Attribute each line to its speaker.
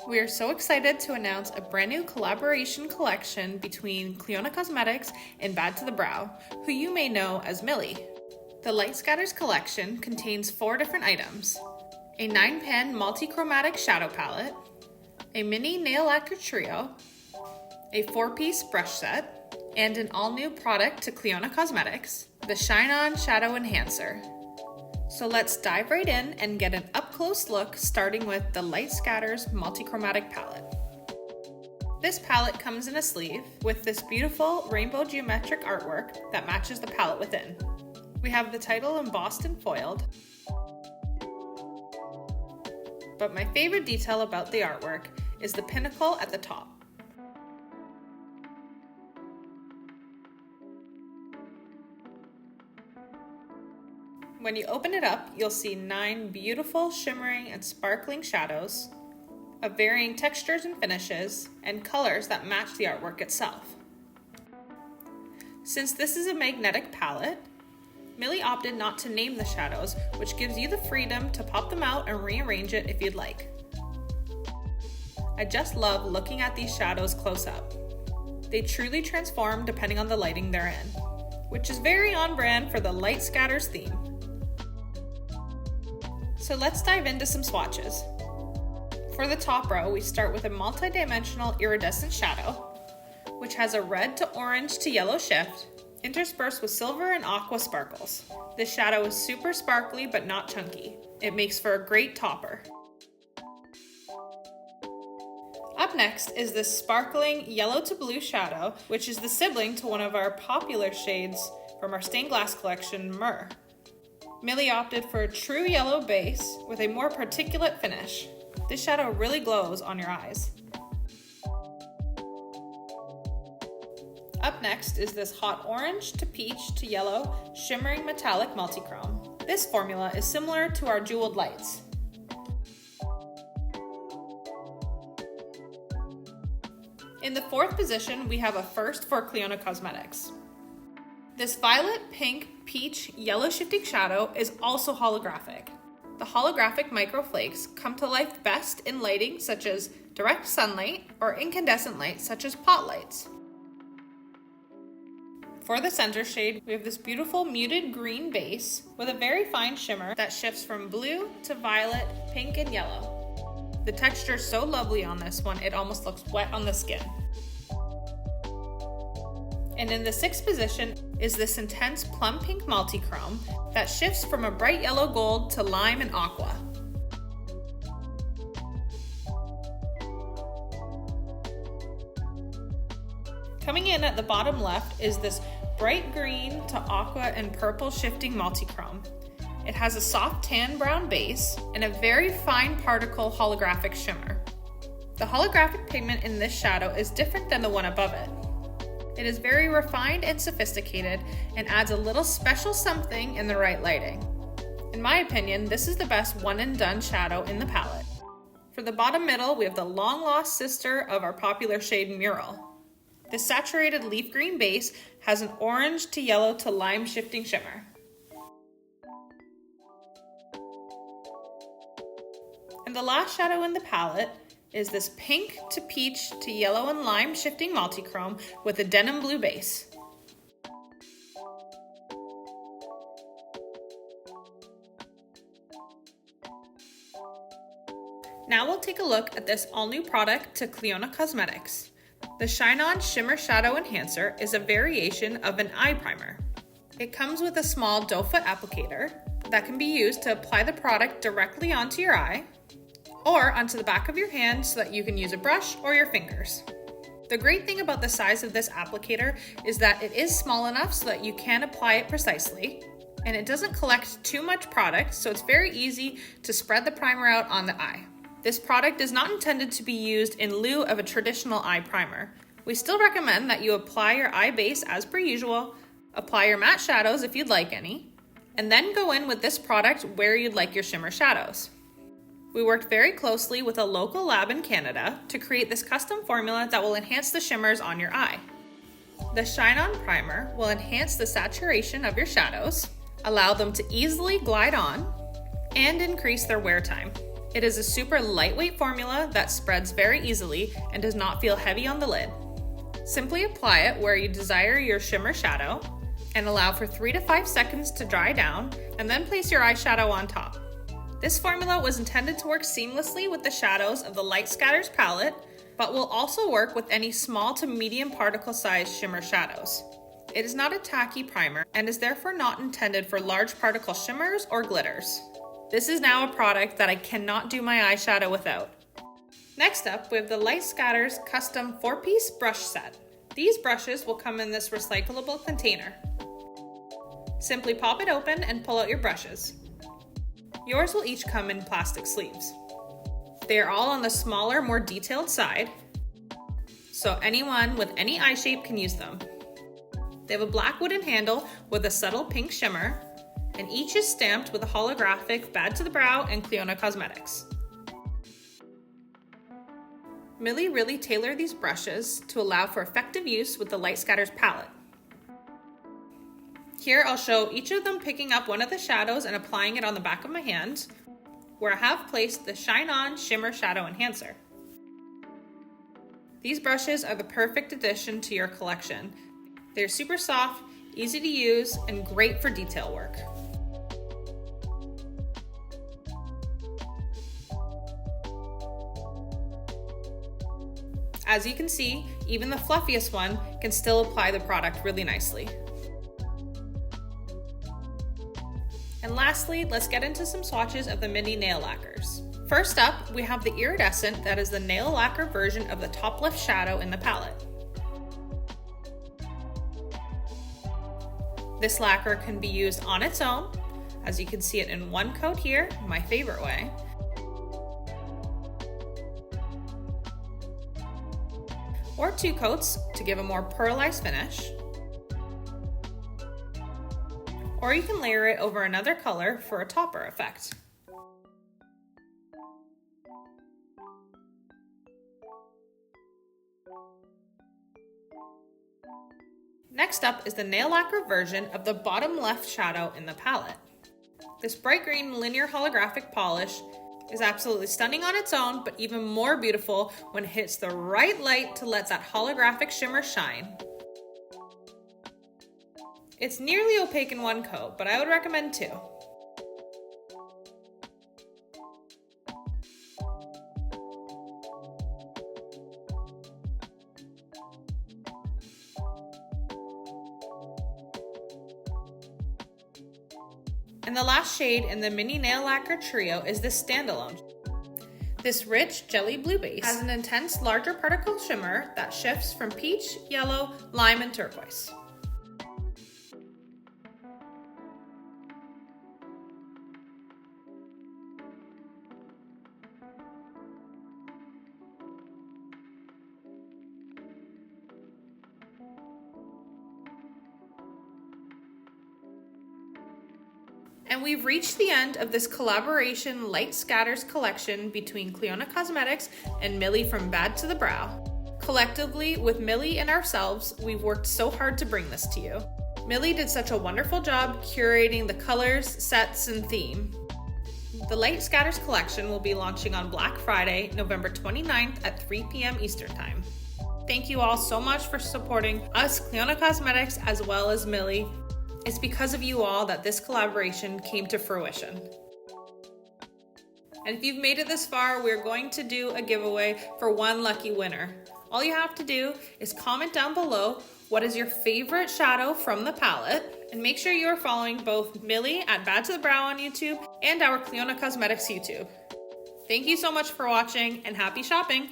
Speaker 1: We are so excited to announce a brand new collaboration collection between Clionadh Cosmetics and Bad to the Brow, who you may know as Millie. The Light Scatters collection contains 4 different items: a 9-pan multichromatic shadow palette, a mini nail lacquer trio, a 4-piece brush set, and an all-new product to Clionadh Cosmetics, the Shine On Shadow Enhancer. So let's dive right in and get an up-close look, starting with the Light Scatters Multichromatic Palette. This palette comes in a sleeve with this beautiful rainbow geometric artwork that matches the palette within. We have the title embossed and foiled, but my favorite detail about the artwork is the pinnacle at the top. When you open it up, you'll see 9 beautiful shimmering and sparkling shadows of varying textures and finishes and colors that match the artwork itself. Since this is a magnetic palette, Millie opted not to name the shadows, which gives you the freedom to pop them out and rearrange it if you'd like. I just love looking at these shadows close up. They truly transform depending on the lighting they're in, which is very on brand for the Light Scatters theme. So let's dive into some swatches. For the top row, we start with a multi-dimensional iridescent shadow, which has a red to orange to yellow shift, interspersed with silver and aqua sparkles. This shadow is super sparkly but not chunky. It makes for a great topper. Up next is this sparkling yellow to blue shadow, which is the sibling to one of our popular shades from our stained glass collection, Myrrh. Millie opted for a true yellow base with a more particulate finish. This shadow really glows on your eyes. Up next is this hot orange to peach to yellow shimmering metallic multichrome. This formula is similar to our jeweled lights. In the 4th position, we have a first for Clionadh Cosmetics. This violet, pink, peach, yellow shifting shadow is also holographic. The holographic microflakes come to life best in lighting such as direct sunlight or incandescent light such as pot lights. For the center shade, we have this beautiful muted green base with a very fine shimmer that shifts from blue to violet, pink, and yellow. The texture is so lovely on this one, it almost looks wet on the skin. And in the 6th position is this intense plum pink multichrome that shifts from a bright yellow gold to lime and aqua. Coming in at the bottom left is this bright green to aqua and purple shifting multichrome. It has a soft tan brown base and a very fine particle holographic shimmer. The holographic pigment in this shadow is different than the one above it. It is very refined and sophisticated and adds a little special something in the right lighting. In my opinion, this is the best one and done shadow in the palette. For the bottom middle, we have the long lost sister of our popular shade Mural. This saturated leaf green base has an orange to yellow to lime shifting shimmer. And the last shadow in the palette is this pink to peach to yellow and lime shifting multichrome with a denim blue base. Now we'll take a look at this all-new product to Clionadh Cosmetics. The Shine On Shimmer Shadow Enhancer is a variation of an eye primer. It comes with a small doe foot applicator that can be used to apply the product directly onto your eye or onto the back of your hand so that you can use a brush or your fingers. The great thing about the size of this applicator is that it is small enough so that you can apply it precisely, and it doesn't collect too much product, so it's very easy to spread the primer out on the eye. This product is not intended to be used in lieu of a traditional eye primer. We still recommend that you apply your eye base as per usual, apply your matte shadows if you'd like any, and then go in with this product where you'd like your shimmer shadows. We worked very closely with a local lab in Canada to create this custom formula that will enhance the shimmers on your eye. The Shine On Primer will enhance the saturation of your shadows, allow them to easily glide on, and increase their wear time. It is a super lightweight formula that spreads very easily and does not feel heavy on the lid. Simply apply it where you desire your shimmer shadow and allow for 3 to 5 seconds to dry down, and then place your eyeshadow on top. This formula was intended to work seamlessly with the shadows of the Light Scatters palette, but will also work with any small to medium particle size shimmer shadows. It is not a tacky primer and is therefore not intended for large particle shimmers or glitters. This is now a product that I cannot do my eyeshadow without. Next up, we have the Light Scatters custom 4-piece brush set. These brushes will come in this recyclable container. Simply pop it open and pull out your brushes. Yours will each come in plastic sleeves. They are all on the smaller, more detailed side, so anyone with any eye shape can use them. They have a black wooden handle with a subtle pink shimmer, and each is stamped with a holographic Bad to the Brow and Clionadh Cosmetics. Millie really tailored these brushes to allow for effective use with the Light Scatters palette. Here I'll show each of them picking up one of the shadows and applying it on the back of my hand, where I have placed the Shine On Shimmer Shadow Enhancer. These brushes are the perfect addition to your collection. They're super soft, easy to use, and great for detail work. As you can see, even the fluffiest one can still apply the product really nicely. And lastly, let's get into some swatches of the mini nail lacquers. First up, we have the iridescent that is the nail lacquer version of the top left shadow in the palette. This lacquer can be used on its own, as you can see it in one coat here, my favorite way. Or 2 coats to give a more pearlized finish. Or you can layer it over another color for a topper effect. Next up is the nail lacquer version of the bottom left shadow in the palette. This bright green linear holographic polish is absolutely stunning on its own, but even more beautiful when it hits the right light to let that holographic shimmer shine. It's nearly opaque in one coat, but I would recommend 2. And the last shade in the mini nail lacquer trio is this standalone. This rich jelly blue base has an intense larger particle shimmer that shifts from peach, yellow, lime, and turquoise. And we've reached the end of this collaboration Light Scatters collection between Clionadh Cosmetics and Millie from Bad to the Brow. Collectively, with Millie and ourselves, we've worked so hard to bring this to you. Millie did such a wonderful job curating the colors, sets, and theme. The Light Scatters collection will be launching on Black Friday, November 29th at 3 p.m. Eastern Time. Thank you all so much for supporting us, Clionadh Cosmetics, as well as Millie. It's because of you all that this collaboration came to fruition. And if you've made it this far, we're going to do a giveaway for one lucky winner. All you have to do is comment down below what is your favorite shadow from the palette, and make sure you are following both Millie at Bad to the Brow on YouTube and our Clionadh Cosmetics YouTube. Thank you so much for watching, and happy shopping!